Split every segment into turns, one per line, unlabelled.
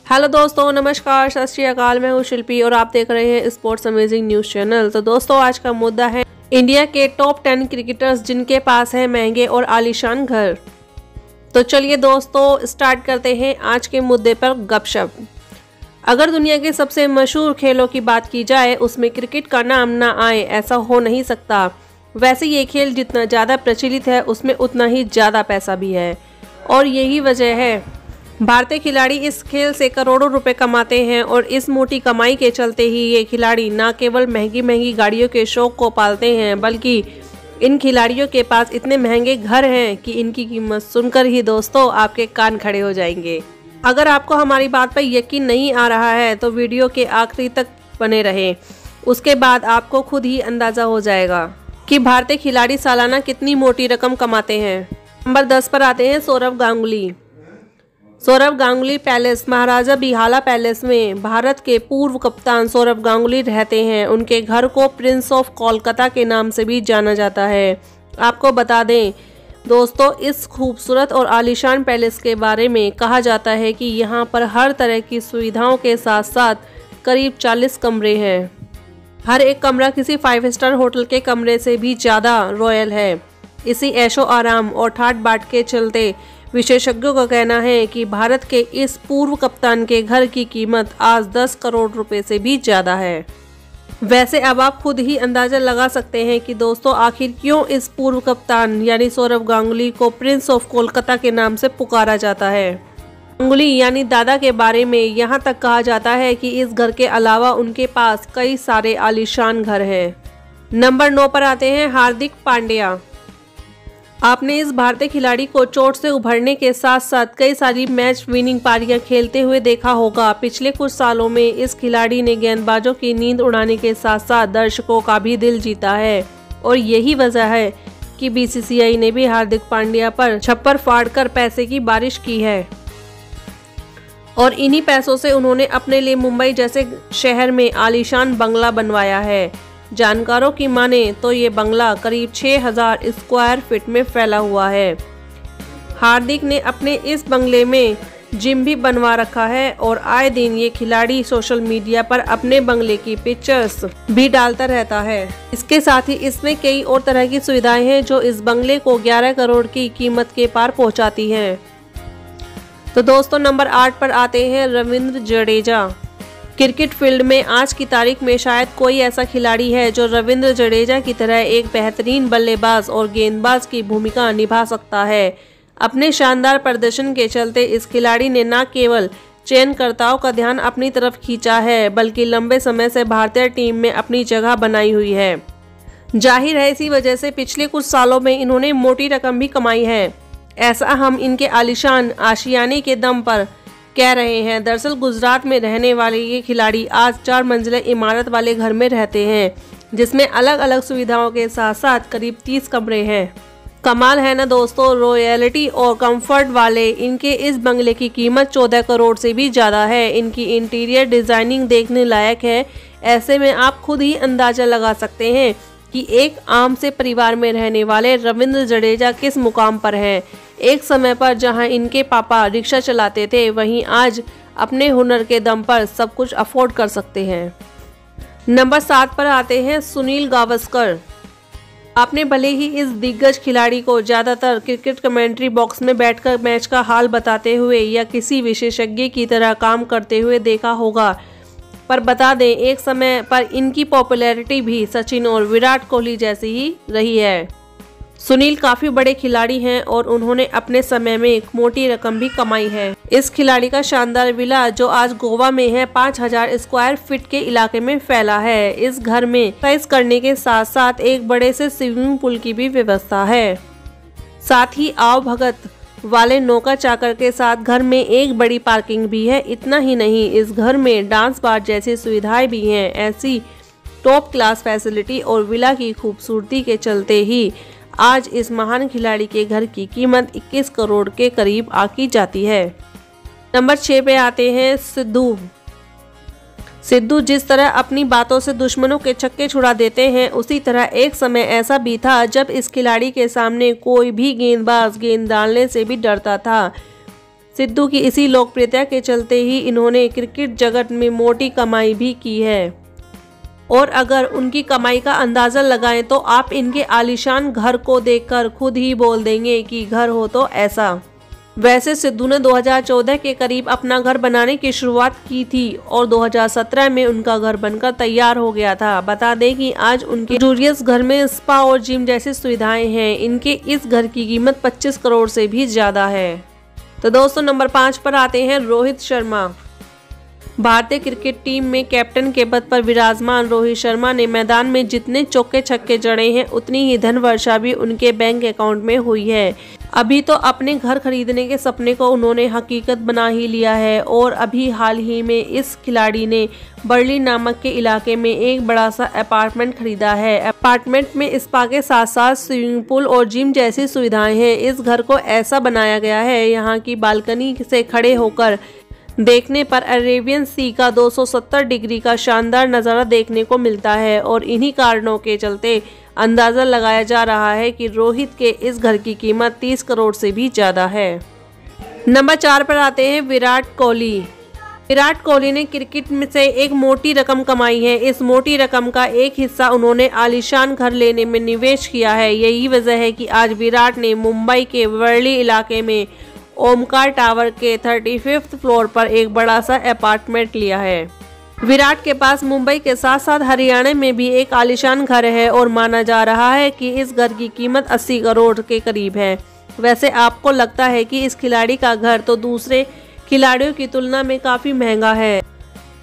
Hello दोस्तों, नमस्कार, सत श्री अकाल। मैं हूँ शिल्पी और आप देख रहे हैं स्पोर्ट्स अमेजिंग न्यूज़ चैनल। तो दोस्तों, आज का मुद्दा है इंडिया के टॉप 10 क्रिकेटर्स जिनके पास है महंगे और आलीशान घर। तो चलिए दोस्तों, स्टार्ट करते हैं आज के मुद्दे पर गपशप। अगर दुनिया के सबसे मशहूर खेलों की बात की जाए, उसमें क्रिकेट का नाम ना आए ऐसा हो नहीं सकता। वैसे ये खेल जितना ज़्यादा प्रचलित है, उसमें उतना ही ज़्यादा पैसा भी है और यही वजह है भारतीय खिलाड़ी इस खेल से करोड़ों रुपए कमाते हैं। और इस मोटी कमाई के चलते ही ये खिलाड़ी न केवल महंगी महंगी गाड़ियों के शौक को पालते हैं, बल्कि इन खिलाड़ियों के पास इतने महंगे घर हैं कि इनकी कीमत सुनकर ही दोस्तों आपके कान खड़े हो जाएंगे। अगर आपको हमारी बात पर यकीन नहीं आ रहा है तो वीडियो के आखिरी तक बने रहें, उसके बाद आपको खुद ही अंदाज़ा हो जाएगा कि भारतीय खिलाड़ी सालाना कितनी मोटी रकम कमाते हैं। नंबर 10 पर आते हैं सौरव गांगुली। सौरव गांगुली पैलेस, महाराजा बिहाला पैलेस में भारत के पूर्व कप्तान सौरव गांगुली रहते हैं। उनके घर को प्रिंस ऑफ कोलकाता के नाम से भी जाना जाता है। आपको बता दें दोस्तों, इस खूबसूरत और आलीशान पैलेस के बारे में कहा जाता है कि यहाँ पर हर तरह की सुविधाओं के साथ साथ करीब 40 कमरे हैं। हर एक कमरा किसी 5 स्टार होटल के कमरे से भी ज़्यादा रॉयल है। इसी ऐशो आराम और ठाट बाट के चलते विशेषज्ञों का कहना है कि भारत के इस पूर्व कप्तान के घर की कीमत आज 10 करोड़ रुपए से भी ज़्यादा है। वैसे अब आप खुद ही अंदाज़ा लगा सकते हैं कि दोस्तों आखिर क्यों इस पूर्व कप्तान यानी सौरव गांगुली को प्रिंस ऑफ कोलकाता के नाम से पुकारा जाता है। गांगुली यानी दादा के बारे में यहाँ तक कहा जाता है कि इस घर के अलावा उनके पास कई सारे आलीशान घर हैं। नंबर 9 पर आते हैं हार्दिक पांड्या। आपने इस भारतीय खिलाड़ी को चोट से उभरने के साथ साथ कई सारी मैच विनिंग पारियां खेलते हुए देखा होगा। पिछले कुछ सालों में इस खिलाड़ी ने गेंदबाजों की नींद उड़ाने के साथ साथ दर्शकों का भी दिल जीता है और यही वजह है कि बीसीसीआई ने भी हार्दिक पांड्या पर छप्पर फाड़कर पैसे की बारिश की है और इन्हीं पैसों से उन्होंने अपने लिए मुंबई जैसे शहर में आलीशान बंगला बनवाया है। जानकारों की माने तो ये बंगला करीब 6000 स्क्वायर फीट में फैला हुआ है। हार्दिक ने अपने इस बंगले में जिम भी बनवा रखा है और आए दिन ये खिलाड़ी सोशल मीडिया पर अपने बंगले की पिक्चर्स भी डालता रहता है। इसके साथ ही इसमें कई और तरह की सुविधाएं हैं जो इस बंगले को 11 करोड़ की कीमत के पार पहुंचाती हैं। तो दोस्तों, नंबर 8 पर आते हैं रविंद्र जडेजा। क्रिकेट फील्ड में आज की तारीख में शायद कोई ऐसा खिलाड़ी है जो रविंद्र जडेजा की तरह एक बेहतरीन बल्लेबाज और गेंदबाज की भूमिका निभा सकता है। अपने शानदार प्रदर्शन के चलते इस खिलाड़ी ने न केवल चयनकर्ताओं का ध्यान अपनी तरफ खींचा है, बल्कि लंबे समय से भारतीय टीम में अपनी जगह बनाई हुई है। जाहिर है इसी वजह से पिछले कुछ सालों में इन्होंने मोटी रकम भी कमाई है। ऐसा हम इनके आलीशान आशियाने के दम पर कह रहे हैं। दरअसल गुजरात में रहने वाले ये खिलाड़ी आज 4 मंजिला इमारत वाले घर में रहते हैं, जिसमें अलग अलग सुविधाओं के साथ साथ करीब 30 कमरे हैं। कमाल है ना दोस्तों, रॉयलिटी और कंफर्ट वाले इनके इस बंगले की कीमत 14 करोड़ से भी ज़्यादा है। इनकी इंटीरियर डिज़ाइनिंग देखने लायक है। ऐसे में आप खुद ही अंदाज़ा लगा सकते हैं कि एक आम से परिवार में रहने वाले रविंद्र जडेजा किस मुकाम पर हैं। एक समय पर जहां इनके पापा रिक्शा चलाते थे, वहीं आज अपने हुनर के दम पर सब कुछ अफोर्ड कर सकते हैं। नंबर 7 पर आते हैं सुनील गावस्कर। आपने भले ही इस दिग्गज खिलाड़ी को ज़्यादातर क्रिकेट कमेंट्री बॉक्स में बैठकर मैच का हाल बताते हुए या किसी विशेषज्ञ की तरह काम करते हुए देखा होगा, पर बता दें एक समय पर इनकी पॉपुलैरिटी भी सचिन और विराट कोहली जैसी ही रही है। सुनील काफी बड़े खिलाड़ी हैं और उन्होंने अपने समय में एक मोटी रकम भी कमाई है। इस खिलाड़ी का शानदार विला जो आज गोवा में है 5000 स्क्वायर फीट के इलाके में फैला है। इस घर में एक्सरसाइज करने के साथ साथ एक बड़े से स्विमिंग पूल की भी व्यवस्था है। साथ ही आव भगत वाले नौकर चाकर के साथ घर में एक बड़ी पार्किंग भी है। इतना ही नहीं, इस घर में डांस बार जैसी सुविधाएं भी हैं। ऐसी टॉप क्लास फैसिलिटी और विला की खूबसूरती के चलते ही आज इस महान खिलाड़ी के घर की कीमत 21 करोड़ के करीब आकी जाती है। नंबर 6 पे आते हैं सिद्धू जिस तरह अपनी बातों से दुश्मनों के छक्के छुड़ा देते हैं, उसी तरह एक समय ऐसा भी था जब इस खिलाड़ी के सामने कोई भी गेंदबाज गेंद डालने से भी डरता था। सिद्धू की इसी लोकप्रियता के चलते ही इन्होंने क्रिकेट जगत में मोटी कमाई भी की है। और अगर उनकी कमाई का अंदाज़ा लगाएं तो आप इनके आलीशान घर को देखकर खुद ही बोल देंगे कि घर हो तो ऐसा। वैसे सिद्धू ने 2014 के करीब अपना घर बनाने की शुरुआत की थी और 2017 में उनका घर बनकर तैयार हो गया था। बता दें कि आज उनके लग्जरियस घर में स्पा और जिम जैसी सुविधाएं हैं। इनके इस घर की कीमत 25 करोड़ से भी ज़्यादा है। तो दोस्तों नंबर 5 पर आते हैं रोहित शर्मा। भारतीय क्रिकेट टीम में कैप्टन के पद पर विराजमान रोहित शर्मा ने मैदान में जितने चौके छक्के जड़े हैं उतनी ही धन वर्षा भी उनके बैंक अकाउंट में हुई है। अभी तो अपने घर खरीदने के सपने को उन्होंने हकीकत बना ही लिया है और अभी हाल ही में इस खिलाड़ी ने बर्लिन नामक के इलाके में एक बड़ा सा अपार्टमेंट खरीदा है। अपार्टमेंट में स्पा के साथ साथ स्विमिंग पूल और जिम जैसी सुविधाएं हैं। इस घर को ऐसा बनाया गया है, यहाँ की बालकनी से खड़े होकर देखने पर अरेबियन सी का 270 डिग्री का शानदार नज़ारा देखने को मिलता है और इन्हीं कारणों के चलते अंदाज़ा लगाया जा रहा है कि रोहित के इस घर की कीमत 30 करोड़ से भी ज़्यादा है। नंबर 4 पर आते हैं विराट कोहली। विराट कोहली ने क्रिकेट में से एक मोटी रकम कमाई है। इस मोटी रकम का एक हिस्सा उन्होंने आलीशान घर लेने में निवेश किया है। यही वजह है कि आज विराट ने मुंबई के वर्ली इलाके में ओमकार टावर के 35th फ्लोर पर एक बड़ा सा अपार्टमेंट लिया है। विराट के पास मुंबई के साथ साथ हरियाणा में भी एक आलीशान घर है और माना जा रहा है कि इस घर की कीमत 80 करोड़ के करीब है। वैसे आपको लगता है कि इस खिलाड़ी का घर तो दूसरे खिलाड़ियों की तुलना में काफ़ी महंगा है।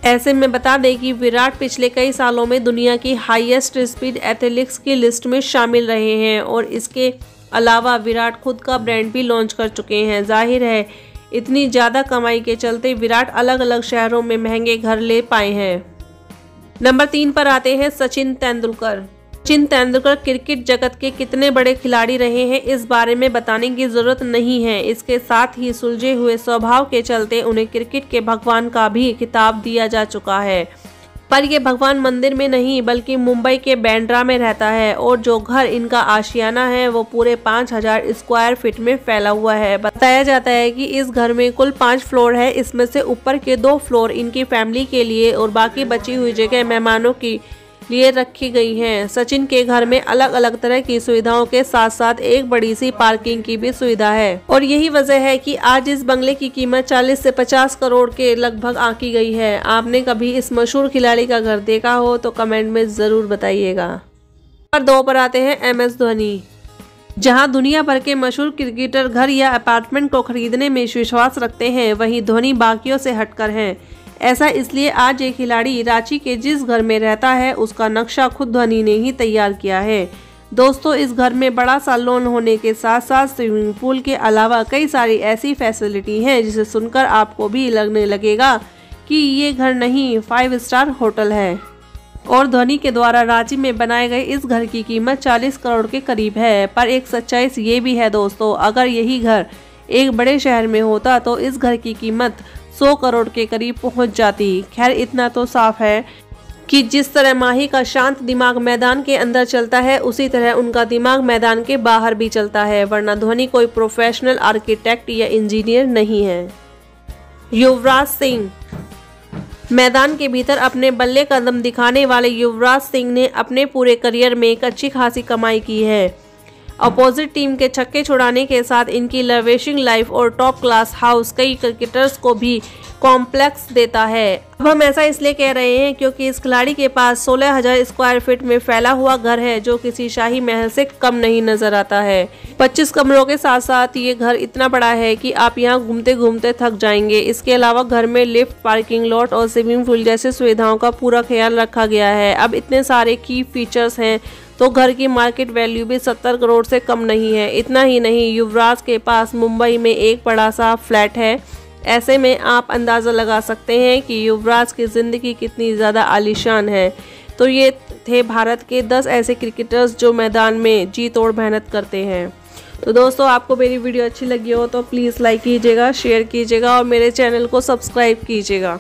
ऐसे में बता दें कि विराट पिछले कई सालों में दुनिया की हाईएस्ट स्पीड एथलीट्स की लिस्ट में शामिल रहे हैं और इसके अलावा विराट खुद का ब्रांड भी लॉन्च कर चुके हैं। जाहिर है इतनी ज़्यादा कमाई के चलते विराट अलग अलग शहरों में महंगे घर ले पाए हैं। नंबर 3 पर आते हैं सचिन तेंदुलकर। सचिन तेंदुलकर क्रिकेट जगत के कितने बड़े खिलाड़ी रहे हैं इस बारे में बताने की जरूरत नहीं है। इसके साथ ही सुलझे हुए स्वभाव के चलते उन्हें क्रिकेट के भगवान का भी खिताब दिया जा चुका है। पर ये भगवान मंदिर में नहीं बल्कि मुंबई के बांद्रा में रहता है और जो घर इनका आशियाना है वो पूरे 5000 स्क्वायर फीट में फैला हुआ है। बताया जाता है कि इस घर में कुल 5 फ्लोर है। इसमें से ऊपर के 2 फ्लोर इनकी फैमिली के लिए और बाकी बची हुई जगह मेहमानों के लिए रखी गई हैं। सचिन के घर में अलग अलग तरह की सुविधाओं के साथ साथ एक बड़ी सी पार्किंग की भी सुविधा है और यही वजह है कि आज इस बंगले की कीमत 40 से 50 करोड़ के लगभग आंकी गई है। आपने कभी इस मशहूर खिलाड़ी का घर देखा हो तो कमेंट में जरूर बताइएगा। नंबर 2 पर आते हैं MS धोनी। जहां दुनिया भर के मशहूर क्रिकेटर घर या अपार्टमेंट को खरीदने में विश्वास रखते हैं, वहीं धोनी बाकियों से हटकर हैं। ऐसा इसलिए आज ये खिलाड़ी रांची के जिस घर में रहता है उसका नक्शा खुद धोनी ने ही तैयार किया है। दोस्तों इस घर में बड़ा सा लॉन होने के साथ साथ स्विमिंग पूल के अलावा कई सारी ऐसी फैसिलिटी हैं जिसे सुनकर आपको भी लगने लगेगा कि ये घर नहीं 5 स्टार होटल है। और धोनी के द्वारा रांची में बनाए गए इस घर की कीमत 40 करोड़ के करीब है। पर एक सच्चाई ये भी है दोस्तों, अगर यही घर एक बड़े शहर में होता तो इस घर की कीमत 100 करोड़ के करीब पहुंच जाती। खैर इतना तो साफ है कि जिस तरह माही का शांत दिमाग मैदान के अंदर चलता है उसी तरह उनका दिमाग मैदान के बाहर भी चलता है, वरना धोनी कोई प्रोफेशनल आर्किटेक्ट या इंजीनियर नहीं है। युवराज सिंह। मैदान के भीतर अपने बल्ले कदम दिखाने वाले युवराज सिंह ने अपने पूरे करियर में एक अच्छी खासी कमाई की है। अपोजिट टीम के छक्के छुड़ाने के साथ इनकी लवेशिंग लाइफ और टॉप क्लास हाउस कई क्रिकेटर्स को भी कॉम्प्लेक्स देता है। अब हम ऐसा इसलिए कह रहे हैं क्योंकि इस खिलाड़ी के पास 16,000 स्क्वायर फीट में फैला हुआ घर है जो किसी शाही महल से कम नहीं नजर आता है। 25 कमरों के साथ साथ ये घर इतना बड़ा है कि आप यहाँ घूमते घूमते थक जाएंगे। इसके अलावा घर में लिफ्ट, पार्किंग लॉट और स्विमिंग पूल जैसी सुविधाओं का पूरा ख्याल रखा गया है। अब इतने सारे की फीचर्स हैं तो घर की मार्केट वैल्यू भी 70 करोड़ से कम नहीं है। इतना ही नहीं, युवराज के पास मुंबई में एक बड़ा सा फ्लैट है। ऐसे में आप अंदाज़ा लगा सकते हैं कि युवराज की ज़िंदगी कितनी ज़्यादा आलीशान है। तो ये थे भारत के 10 ऐसे क्रिकेटर्स जो मैदान में जी तोड़ मेहनत करते हैं। तो दोस्तों आपको मेरी वीडियो अच्छी लगी हो तो प्लीज़ लाइक कीजिएगा, शेयर कीजिएगा और मेरे चैनल को सब्सक्राइब कीजिएगा।